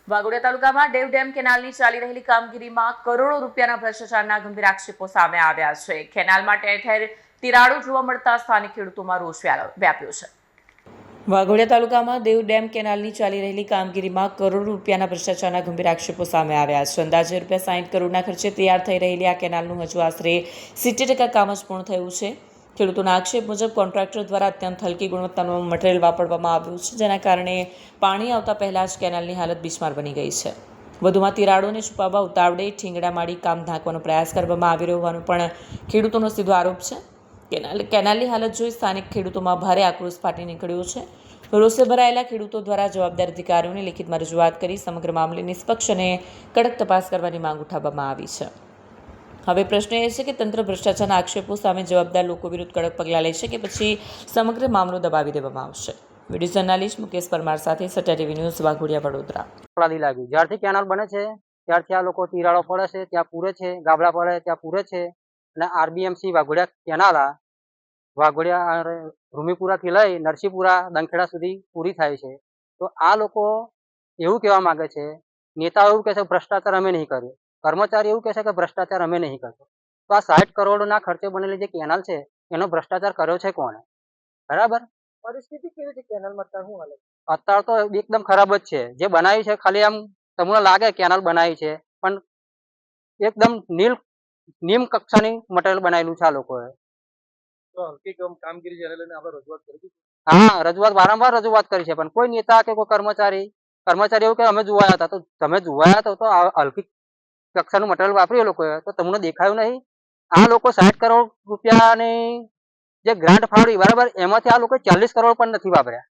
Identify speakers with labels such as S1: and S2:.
S1: વાઘોડિયા તાલુકામાં ડેવ ડેમ કેનાલની ચાલી રહેલી કામગીરીમાં કરોડો રૂપિયાના ભ્રષ્ટાચારના ગંભીર આક્ષેપો સામે આવ્યા છે। કેનાલમાં ઠેર ઠેર તિરાડો જોવા મળતા સ્થાનિક ખેડૂતોમાં રોષ વ્યાપ્યો છે। વાઘોડિયા તાલુકામાં દેવ ડેમ કેનાલની ચાલી રહેલી કામગીરીમાં કરોડો રૂપિયાના ભ્રષ્ટાચારના ગંભીર આક્ષેપો સામે આવ્યા છે। અંદાજે ₹60 કરોડના ખર્ચે તૈયાર થઈ રહેલી આ કેનાલનું હજુ આશરે 70% કામ જ પૂર્ણ થયું છે। ખેડૂતોના આક્ષેપ મુજબ કોન્ટ્રાક્ટર દ્વારા અત્યંત હલકી ગુણવત્તાનું મટીરીયલ વાપરવામાં આવ્યું છે, જેના કારણે પાણી આવતા પહેલા જ કેનાલની હાલત બિસ્માર બની ગઈ છે। વધુમાં તિરાડોને છુપાવવા ઉતાવળે ઠીંગડા મારી કામ ઢાંકવાનો પ્રયાસ કરવામાં આવી રહ્યો હોવાનો પણ ખેડૂતોનો સીધો આરોપ છે। કેનાલની હાલત જોઈ સ્થાનિક ખેડૂતોમાં ભારે આક્રોશ ફાટી નીકળ્યો છે। રોષે ભરાયેલા ખેડૂતો દ્વારા જવાબદાર અધિકારીઓને લેખિતમાં રજૂઆત કરી સમગ્ર મામલે નિષ્પક્ષ અને કડક તપાસ કરવાની માંગ ઉઠાવવામાં આવી છે। હવે પ્રશ્ન એ છે કે તંત્ર ભ્રષ્ટાચારના આક્ષેપો સામે જવાબદાર લોકો વિરુદ્ધ કડક પગલાં લેશે કે પછી સમગ્ર મામલો દબાવી દેવામાં આવશે। વિડીયો જર્નાલિસ્ટ મુકેશ પરમાર સાથે સત્ય ટીવી ન્યૂઝ, વાઘોડિયા, વડોદરા।
S2: લાગ્યું જ્યારથી કેનાલ બને છે ત્યારથી આ લોકો તિરાડો પડે છે ત્યાં પૂરે છે, ગાબડા પડે ત્યાં પૂરે છે અને આરબીએમસી વાઘોડિયા કેનાલ વાઘોડિયા રૂમીપુરાથી લઈ નરસિંહપુરા દંખેડા સુધી પૂરી થાય છે। તો આ લોકો એવું કહેવા માંગે છે, નેતાઓ એવું કહે છે ભ્રષ્ટાચાર અમે નહીં કર્યો, કર્મચારી એવું કહે છે કે ભ્રષ્ટાચાર અમે નહીં કરતો। તો આ 60 કરોડના ખર્ચે બનેલી જે કેનાલ છે એનો ભ્રષ્ટાચાર કર્યો છે કોણે? બરાબર।
S3: પરિસ્થિતિ કેવી છે કેનાલમાં અત્યારે શું હાલત?
S2: અત્યારે તો એકદમ ખરાબ જ છે। જે બનાવી છે ખાલી આમ તમને લાગે કેનાલ બનાવી છે, પણ એકદમ નિમ્ન કક્ષાની મટીરીયલ બનાવેલું છે આ લોકોએ।
S3: તો હલકી કામગીરી જેને લઈને આપણે રજૂઆત કરી?
S2: હા, રજૂઆત વારંવાર રજૂઆત કરી છે, પણ કોઈ નેતા કે કોઈ કર્મચારી એવું કે અમે જોવાયા હતા। તો તમે જોવાયા હતા તો હલકી કક્ષાનું મટીરીયલ વાપર્યું લોકોએ તો તમને દેખાયું નહીં? આ લોકો 60 કરોડ રૂપિયાની જે ગ્રાન્ટ ફાળવી બરાબર, એમાંથી આ લોકો 40 કરોડ પણ નથી વાપર્યા।